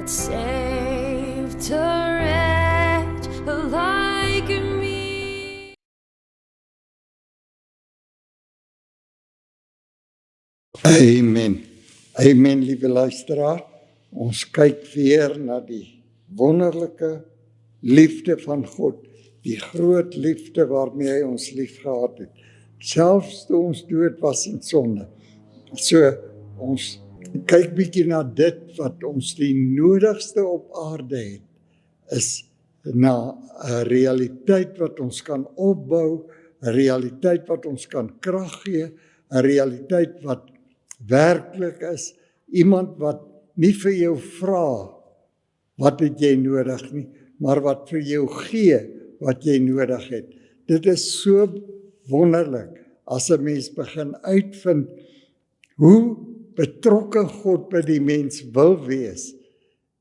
that saved a wretch like me. Amen. Amen, liewe luisteraar. Ons kyk weer na die wonderlike liefde van God, die groot liefde waarmee hy ons lief gehad het. Selfs toe ons dood was in sonde. So, ons kyk bietjie na dit wat ons die nodigste op aarde het, is na 'n realiteit wat ons kan opbou, 'n realiteit wat ons kan krag gee, 'n realiteit wat werklik is, iemand wat nie vir jou vra, wat het jy nodig nie, maar wat vir jou gee, wat jy nodig het. Dit is so wonderlik, as 'n mens begin uitvind, hoe betrokke God by die mens wil wees,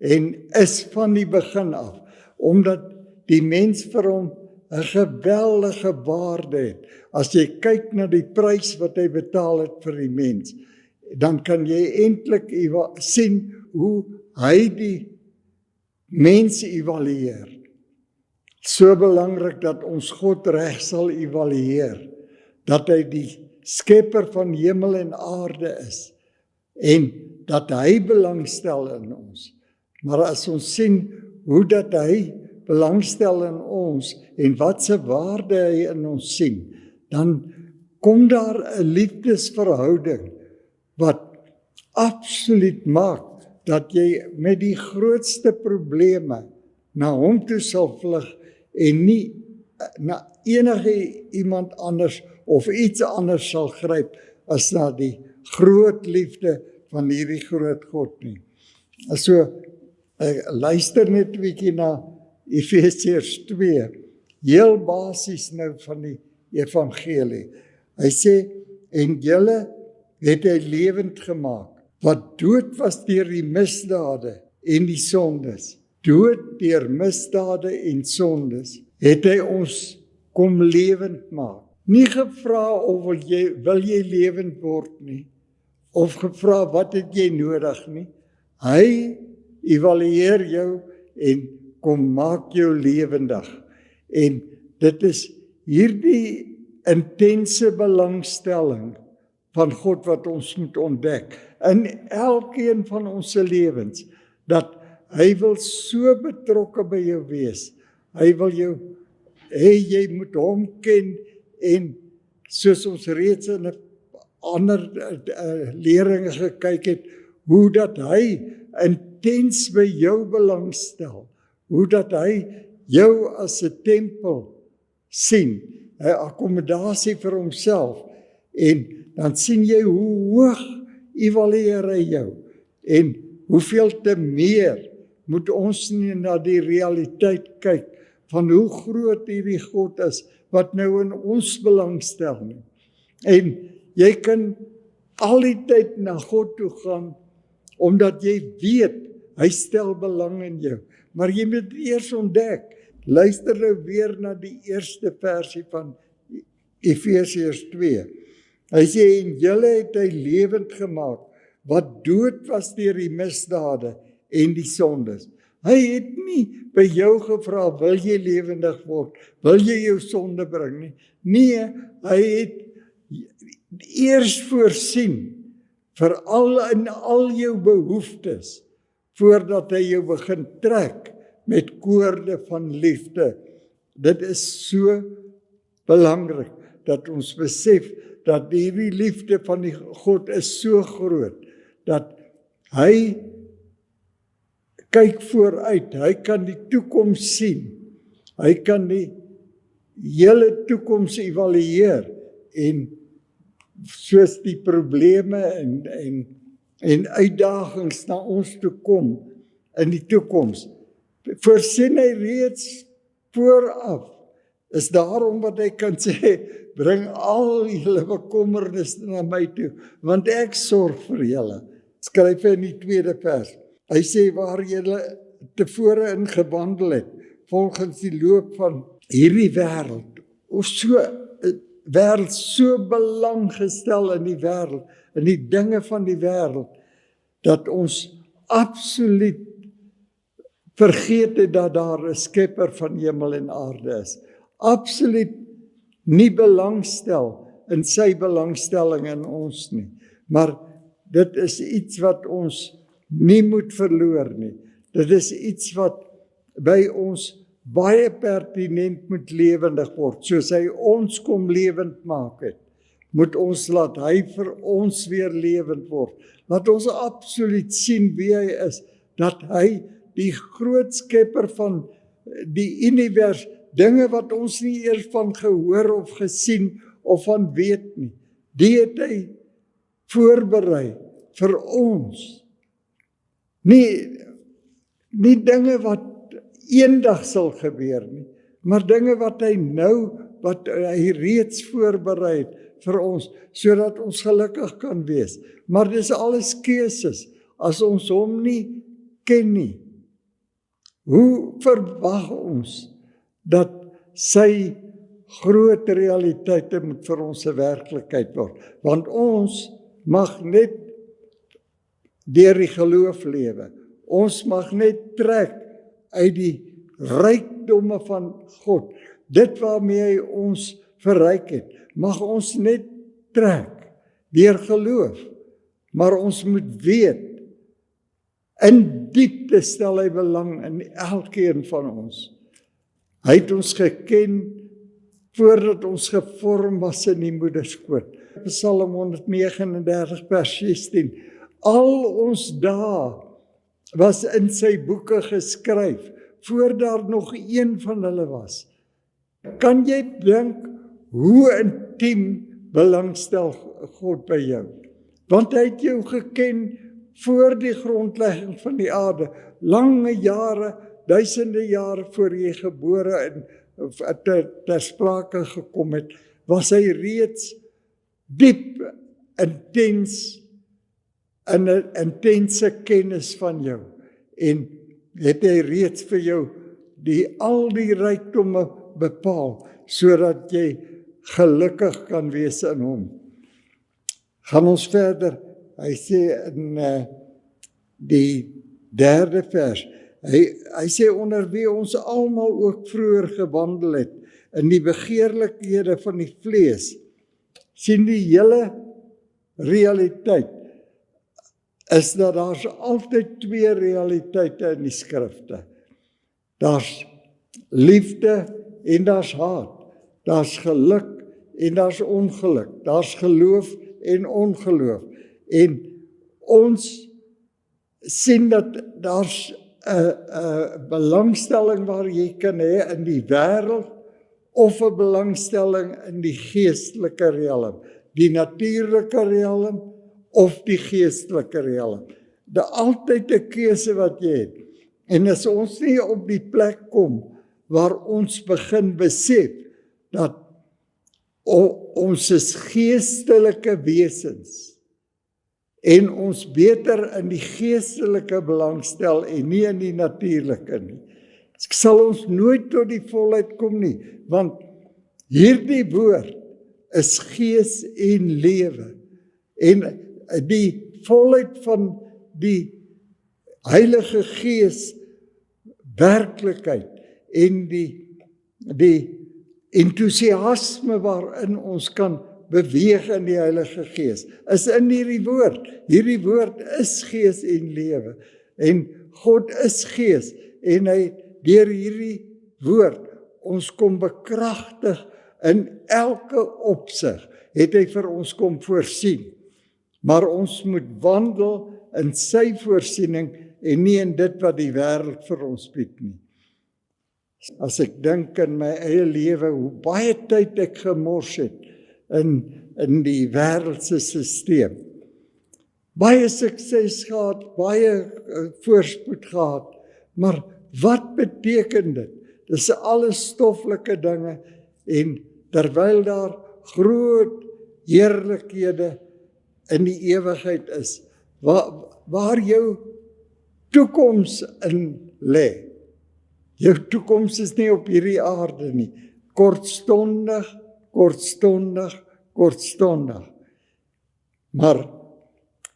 en is van die begin af, omdat die mens vir hom 'n geweldige waarde het. As jy kyk na die prys wat hy betaal het vir die mens, dan kan jy eintlik sien hoe hy die mens evalueer. So belangrik dat ons God reg sal evalueer, dat hy die skepper van hemel en aarde is, en dat hy belangstel in ons. Maar as ons sien hoe dat hy belangstel in ons, en wat se waarde hy in ons sien, dan kom daar 'n liefdesverhouding, wat absoluut maak, dat jy met die grootste probleme na hom toe sal vlug, en nie na enige iemand anders, of iets anders sal gryp, as na die groot liefde van hierdie groot God nie. So, luister net 'n bietjie na Efesiërs 2, heel basies nou van die evangelie. Hy sê, en julle het hy lewend gemaak, wat dood was deur die misdade en die sondes. Dood deur misdade en sondes, het hy ons kom lewend maak. Nie gevra of wil jy lewend word nie, of gevra wat het jy nodig nie. Hy evalueer jou en kom maak jou lewendig. En dit is hierdie intense belangstelling van God wat ons moet ontdek in elkeen van ons se lewens, dat hy wil so betrokke by jou wees. Hy wil jou hê jy moet hom ken, en soos ons reeds in 'n ander leringe gekyk het, hoe dat hy intens by jou belangstel, hoe dat hy jou as 'n tempel sien, 'n akkommodasie vir homself, en dan sien jy hoe hoog evalueer hy jou, en hoeveel te meer moet ons nie na die realiteit kyk, van hoe groot hierdie God is, wat nou in ons belangstel nie. En jy kan al die tyd na God toe gaan, omdat jy weet, hy stel belang in jou. Maar jy moet eers ontdek, luister nou weer na die eerste versie van Efesiërs 2. Hy sê, en julle het hy lewend gemaak, wat dood was deur die misdade en die sondes. Hy het nie by jou gevra, wil jy lewendig word, wil jy jou sonde bring nie. Nee, hy het eers voorsien, vir in al jou behoeftes, voordat hy jou begin trek, met koorde van liefde. Dit is so belangrik, dat ons besef, dat hierdie liefde van die God is so groot, dat hy kyk vooruit, hy kan die toekoms sien, hy kan die hele toekoms evalueer, en soos die probleme en uitdagings na ons toe kom, in die toekoms, voorsien hy reeds vooraf. Is daarom wat hy kan sê, bring al julle bekommernisse na my toe, want ek sorg vir julle. Skryf hy in die 2de vers. Hy sê, waar julle tevore in gewandel het, volgens die loop van hierdie wêreld, of so wêreld so belang gestel in die wêreld, in die dinge van die wêreld, dat ons absoluut vergeet het dat daar 'n skepper van hemel en aarde is. Absoluut nie belangstel in sy belangstelling in ons nie. Maar dit is iets wat ons nie moet verloor nie. Dit is iets wat by ons baie pertinent moet lewendig word. Soos hy ons kom lewend maak het, moet ons laat hy vir ons weer lewend word. Laat ons absoluut sien wie hy is, dat hy die groot skepper van die univers, dinge wat ons nie eers van gehoor of gesien of van weet nie, die het hy voorberei vir ons. Nie dinge wat eendag sal gebeur nie, maar dinge wat hy reeds voorberei het vir ons, sodat ons gelukkig kan wees. Maar dis alles keuses, as ons hom nie ken nie. Hoe verwag ons dat sy groot realiteite moet vir ons 'n werklikheid word? Want ons mag net deur die geloof lewe. Ons mag net trek uit die rykdomme van God. Dit waarmee hy ons verryk het, mag ons net trek deur geloof. Maar ons moet weet, in diepte stel hy belang in elkeen van ons. Hy het ons geken voordat ons gevorm was in die moederskoot. Psalm 139 vers 16. Al ons dae was in sy boeke geskryf, voor daar nog een van hulle was. Kan jy dink hoe intiem belangstel God by jou? Want hy het jou geken voor die grondlegging van die aarde, lange jare, duisende jare voor jy gebore en ter sprake gekom het, was hy reeds diep, intens, in 'n intense kennis van jou, en het hy reeds vir jou al die rykdomme bepaal, sodat jy gelukkig kan wees in hom. Gaan ons verder, hy sê in die 3de vers, hy sê onder wie ons almal ook vroeër gewandel het, in die begeerlikhede van die vlees, sien die hele realiteit, is dat daar's altyd 2 realiteite in die skrifte. Daar's liefde en daar's haat. Daar's geluk en daar's ongeluk. Daar's geloof en ongeloof. En ons sien dat daar's 'n belangstelling waar jy kan hê in die wêreld, of 'n belangstelling in die geestelike riekelm, die natuurlike riekelm of die geestelike riekelm. Daar altyd 'n keuse wat jy het. En as ons nie op die plek kom waar ons begin besef dat ons is geestelike wesens en ons beter in die geestelike belangstel en nie in die natuurlike nie, sal ons nooit tot die volheid kom nie, want hierdie woord is gees en lewe, en die volheid van die Heilige Gees werklikheid en die entoesiasme waarin ons kan beweeg in die Heilige Gees, is in hierdie woord. Hierdie woord is gees en lewe, en God is gees, en hy deur hierdie woord ons kom bekragtig in elke opsig, het hy vir ons kom voorsien. Maar ons moet wandel in sy voorsiening en nie in dit wat die wêreld vir ons bied nie. As ek dink in my eie lewe, hoe baie tyd ek gemors het in die wêreldse stelsel. Baie sukses gehad, baie voorspoed gehad, maar wat beteken dit? Dis alles stoffelike dinge, en terwyl daar groot heerlikhede in die ewigheid is, waar jou toekoms in lê. Jou toekoms is nie op hierdie aarde nie. Kortstondig. Maar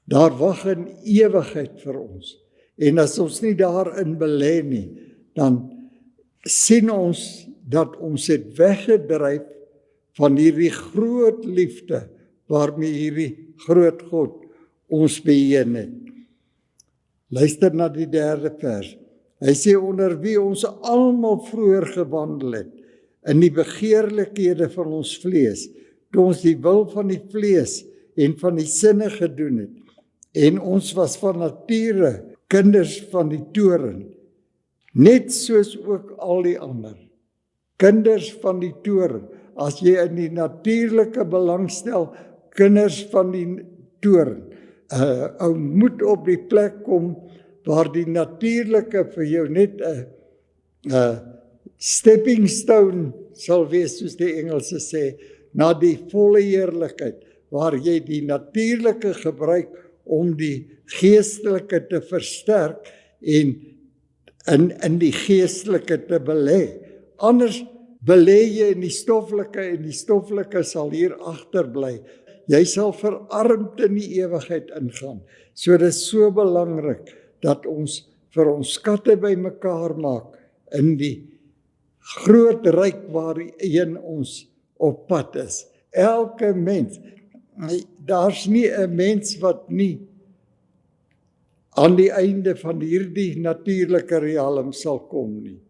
daar wag 'n ewigheid vir ons. En as ons nie daarin belê nie, dan sien ons dat ons het weggedryf van hierdie groot liefde waarmee hierdie groot God ons beheen het. Luister na die 3de vers. Hy sê onder wie ons almal vroeër gewandel het in die begeerlikhede van ons vlees, toe ons die wil van die vlees en van die sinne gedoen het. En ons was van nature kinders van die toorn, net soos ook al die ander. Kinders van die toorn, as jy in die natuurlike belang stel, kinders van die toorn. Ou moet op die plek kom waar die natuurlike vir jou net 'n stepping stone sal wees, soos die Engelse sê, na die volle heerlikheid, waar jy die natuurlike gebruik om die geestelike te versterk en in die geestelike te belê. Anders belê jy in die stoffelike en die stoffelike sal hier agterbly. Jy sal verarmd in die ewigheid ingaan. So dit is so belangrik dat ons vir ons skatte bymekaar maak in die groot ryk waarheen ons op pad is. Elke mens, daar's nie 'n mens wat nie aan die einde van hierdie natuurlike riekalm sal kom nie.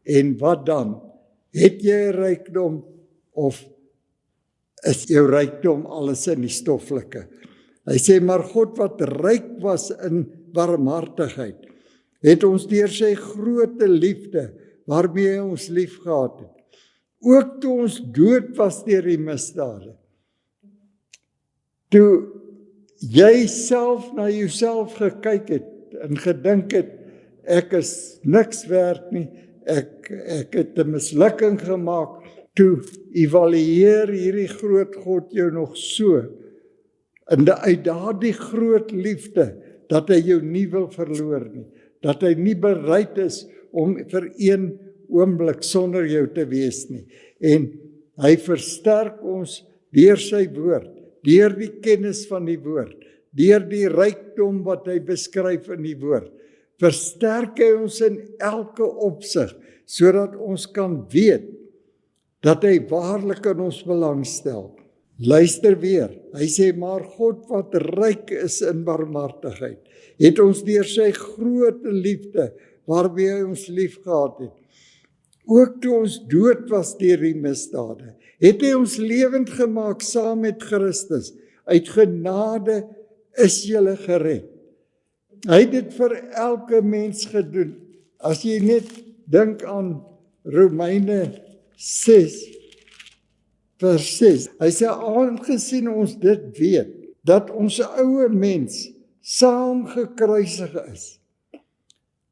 En wat dan? Het jy 'n rykdom of is jou rykdom alles in die stoffelike? Hy sê, maar God wat ryk was in barmhartigheid, het ons deur sy groote liefde, waarmee hy ons lief gehad het, ook toe ons dood was deur die misdade. Toe jy self na jouself gekyk het en gedink het, ek is niks werd nie, ek het 'n mislukking gemaak, toe evalueer hierdie groot God jou nog so, en uit daardie groot liefde, dat hy jou nie wil verloor nie, dat hy nie bereid is om vir een oomblik sonder jou te wees nie, en hy versterk ons deur sy woord, deur die kennis van die woord, deur die rykdom wat hy beskryf in die woord, versterk hy ons in elke opsig, sodat ons kan weet, dat hy waarlik in ons belang stel. Luister weer, hy sê, maar God wat ryk is in barmhartigheid, het ons deur sy grote liefde, waarmee hy ons lief gehad het, ook toe ons dood was deur die misdade, het hy ons lewend gemaak saam met Christus, uit genade is julle gered. Hy het dit vir elke mens gedoen. As jy net dink aan Romeine 6, vers 6, hy sê, aangesien ons dit weet, dat ons ou mens saam gekruisig is.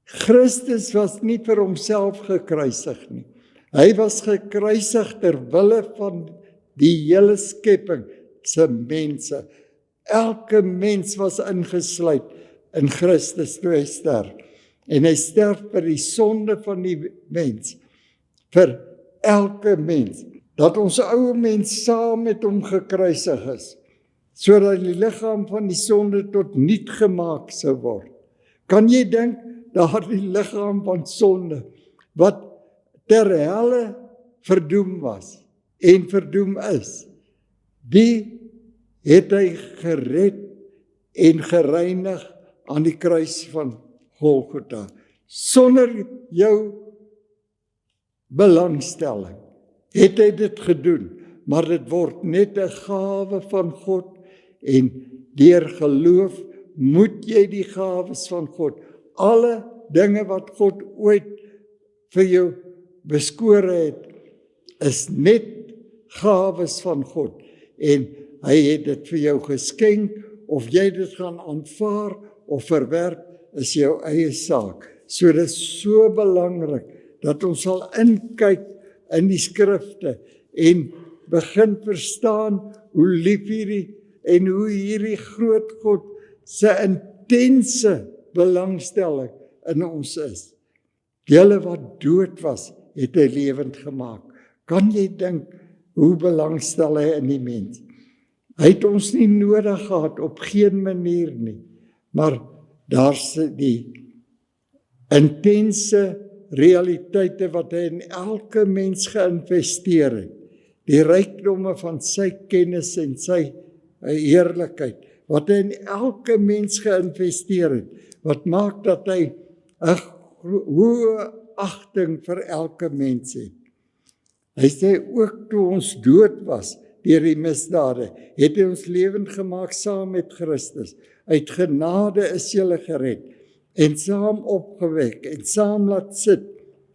Christus was nie vir homself gekruisig nie. Hy was gekruisig ter wille van die hele skepping se mense. Elke mens was ingesluit in Christus toe hy sterf. En hy sterf vir die sonde van die mens. Vir elke mens. Dat ons ou mens saam met hom gekruisig is. Sodat die liggaam van die sonde tot niet gemaak sou word. Kan jy dink, daardie liggaam van sonde, wat ter helle verdoem was, en verdoem is, die het hy gered, en gereinig aan die kruis van Golgotha, sonder jou belangstelling, het hy dit gedoen, maar dit word net 'n gawe van God, en deur geloof moet jy die gawes van God, alle dinge wat God ooit vir jou beskore het, is net gawes van God, en hy het dit vir jou geskenk, of jy dit gaan aanvaar, of verwerp, is jou eie saak. So dit is so belangrik, dat ons sal inkyk in die skrifte, en begin verstaan, hoe lief hierdie, en hoe hierdie groot God, sy intense belangstelling in ons is. Julle wat dood was, het hy lewend gemaak. Kan jy dink, hoe belangstel hy in die mens? Hy het ons nie nodig gehad, op geen manier nie, maar daar's die intense realiteite wat hy in elke mens geïnvesteer het. Die rykdomme van sy kennis en sy heerlikheid, wat hy in elke mens geïnvesteer het, wat maak dat hy 'n hoë agting vir elke mens het. Hy sê ook toe ons dood was deur die misdade, het hy ons lewend gemaak saam met Christus. Uit genade is julle gered en saam opgewek en saam laat sit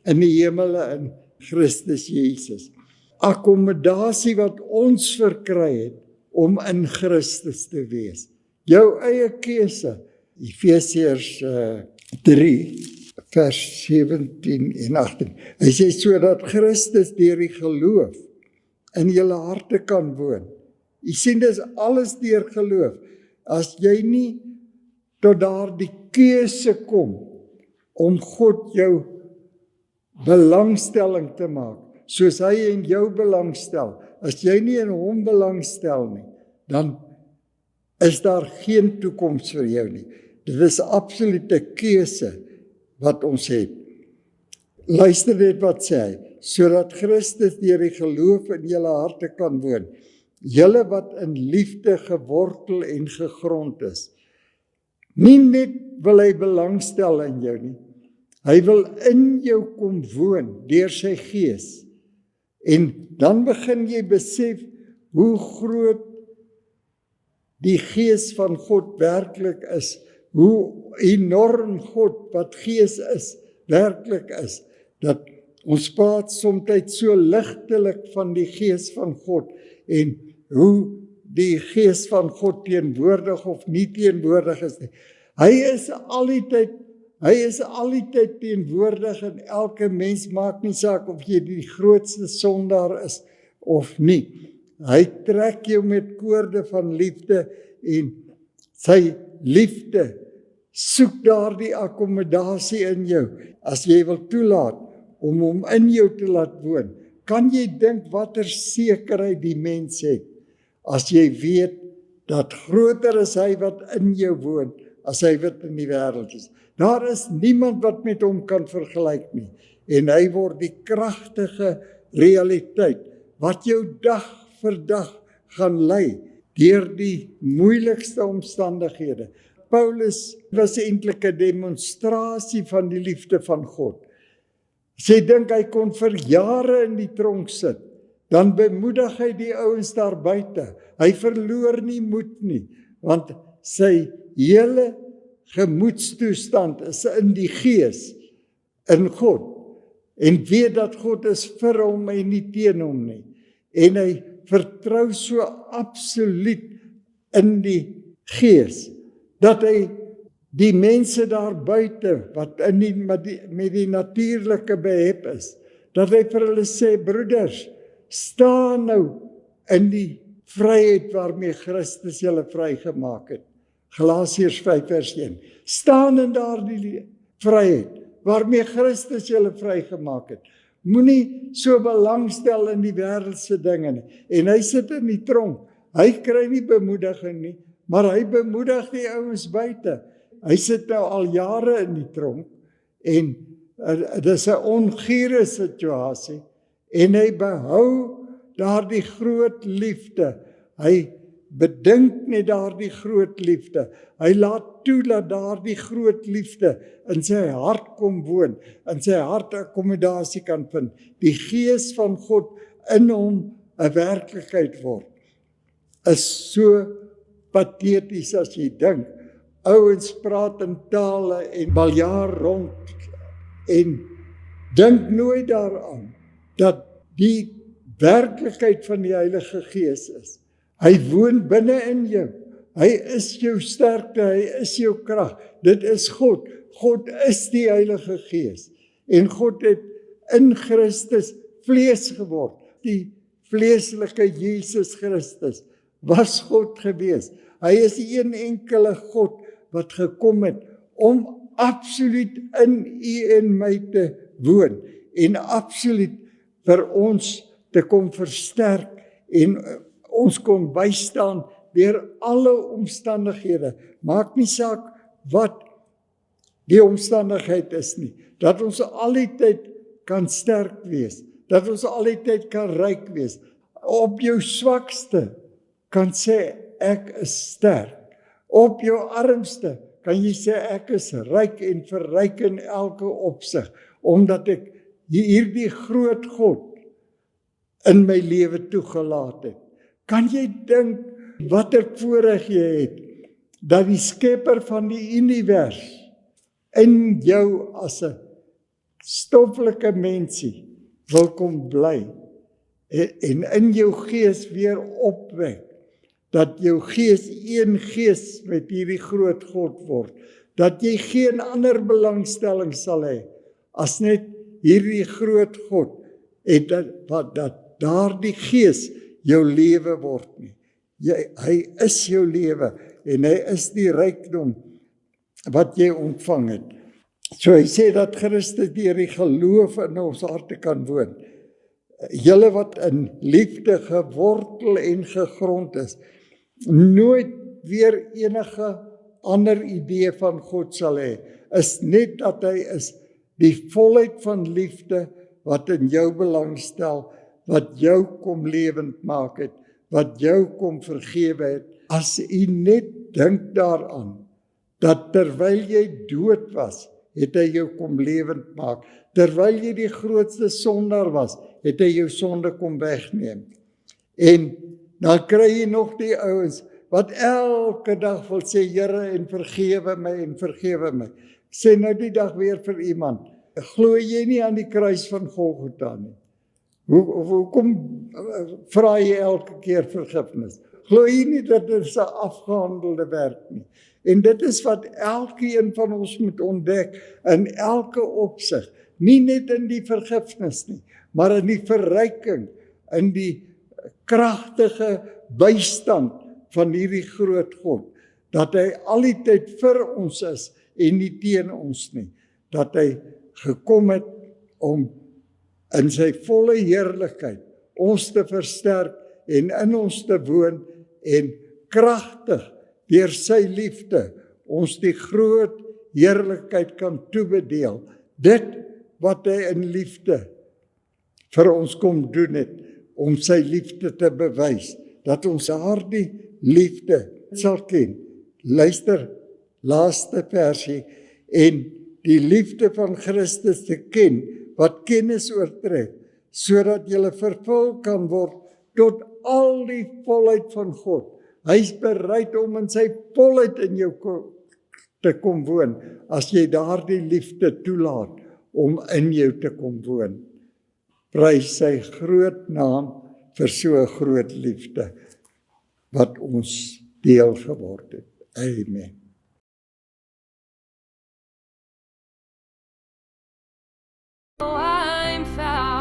in die hemele in Christus Jesus. Akkommodasie wat ons verkry het om in Christus te wees. Jou eie keuse. Efesiërs 3 vers 17 en 18. Hy sê sodat Christus deur die geloof in julle harte kan woon. Jy sien, dis alles deur geloof. As jy nie tot daardie keuse kom om God jou belangstelling te maak, soos hy in jou belangstel, as jy nie in hom belangstel nie, dan is daar geen toekoms vir jou nie. Dit is 'n absolute keuse wat ons het. Luister net wat sê hy, sodat Christus deur die geloof in julle harte kan woon. Julle wat in liefde gewortel en gegrond is. Nie net wil hy belangstel in jou nie, hy wil in jou kom woon deur sy gees. En dan begin jy besef hoe groot die gees van God werklik is, hoe enorm God wat gees is, werklik is, dat ons praat soms so ligtelik van die gees van God, en hoe die gees van God teenwoordig of nie teenwoordig is nie. Hy is altyd teenwoordig in elke mens, maak nie saak of jy die grootste sondaar is of nie. Hy trek jou met koorde van liefde en sy liefde soek daardie akkommodasie in jou. As jy wil toelaat om hom in jou te laat woon, kan jy dink watter sekerheid die mens het, as jy weet dat groter is hy wat in jou woon, as hy wat in die wêreld is. Daar is niemand wat met hom kan vergelyk nie, en hy word die kragtige realiteit, wat jou dag vir dag gaan lei, deur die moeilikste omstandighede. Paulus was eintlik 'n demonstrasie van die liefde van God. As jy dink hy kon vir jare in die tronk sit, dan bemoedig hy die ouens daar buite. Hy verloor nie moed nie, want sy hele gemoedstoestand is in die gees, in God, en weet dat God is vir hom en nie teen hom nie. En hy vertrou so absoluut in die gees, dat hy die mense daar buite, wat met die natuurlike behep is, dat hy vir hulle sê, broeders, staan nou in die vryheid waarmee Christus julle vrygemaak het. Galasiërs 5 vers 1. Staan in daardie vryheid waarmee Christus julle vrygemaak het. Moenie so belangstel in die wêreldse dinge nie. En hy sit in die tronk. Hy kry nie bemoediging nie, maar hy bemoedig die ouens buite. Hy sit nou al jare in die tronk en dit is 'n ongure situasie en hy behou daardie groot liefde. Hy bedink net daardie groot liefde. Hy laat toe dat daardie groot liefde in sy hart kom woon, in sy hart akkommodasie kan vind. Die gees van God in hom 'n werklikheid word. Is so pateties as jy dink. Ouens praat in tale en baljaar rond en dink nooit daaraan dat die werklikheid van die Heilige Gees is. Hy woon binne in jou. Hy is jou sterkte, hy is jou krag. Dit is God. God is die Heilige Gees. En God het in Christus vlees geword. Die vleeslike Jesus Christus was God gewees. Hy is die een enkele God wat gekom het om absoluut in u en my te woon en absoluut vir ons te kom versterk en ons kon bystaan deur alle omstandighede. Maak nie saak wat die omstandigheid is nie, dat ons al die tyd kan sterk wees, dat ons al die tyd kan ryk wees, op jou swakste kan sê ek is sterk, op jou armste kan jy sê ek is ryk en verryk in elke opsig, omdat ek hierdie groot God in my lewe toegelaat het. Kan jy dink watter voorreg jy het, dat die skepper van die univers in jou as 'n stoffelike mensie wil kom bly en in jou gees weer opwek, dat jou gees een gees met hierdie groot God word, dat jy geen ander belangstelling sal hê as net hierdie groot God, en dat daardie gees jou lewe word nie. Hy is jou lewe en hy is die rykdom wat jy ontvang het. So hy sê dat Christus deur die geloof in ons harte kan woon. Julle wat in liefde gewortel en gegrond is, nooit weer enige ander idee van God sal hê, is net dat hy is die volheid van liefde wat in jou belangstel, wat jou kom lewend maak het, wat jou kom vergewe het. As jy net dink daaraan, dat terwyl jy dood was, het hy jou kom lewend maak. Terwyl jy die grootste sondaar was, het hy jou sonde kom wegneem. En dan kry jy nog die ouens, wat elke dag wil sê, Here, en vergewe my. Sê nou die dag weer vir iemand, glo jy nie aan die kruis van Golgotha nie? Hoekom vra jy elke keer vergifnis? Glo jy nie dat dit 'n afgehandelde werk nie? En dit is wat elkeen van ons moet ontdek in elke opsig, nie net in die vergifnis nie, maar in die verryking, in die kragtige bystand van hierdie groot God, dat hy al die tyd vir ons is en nie teen ons nie, dat hy gekom het om in sy volle heerlikheid ons te versterk en in ons te woon en kragtig deur sy liefde ons die groot heerlikheid kan toebedeel. Dit wat hy in liefde vir ons kom doen het, om sy liefde te bewys, dat ons daardie liefde sal ken. Luister, laaste versie, en die liefde van Christus te ken, wat kennis oortref, sodat jy vervul kan word tot al die volheid van God. Hy is bereid om in sy volheid in jou te kom woon, as jy daardie liefde toelaat om in jou te kom woon. Prys sy groot naam vir so 'n groot liefde wat ons deel geword het. Amen. I'm found.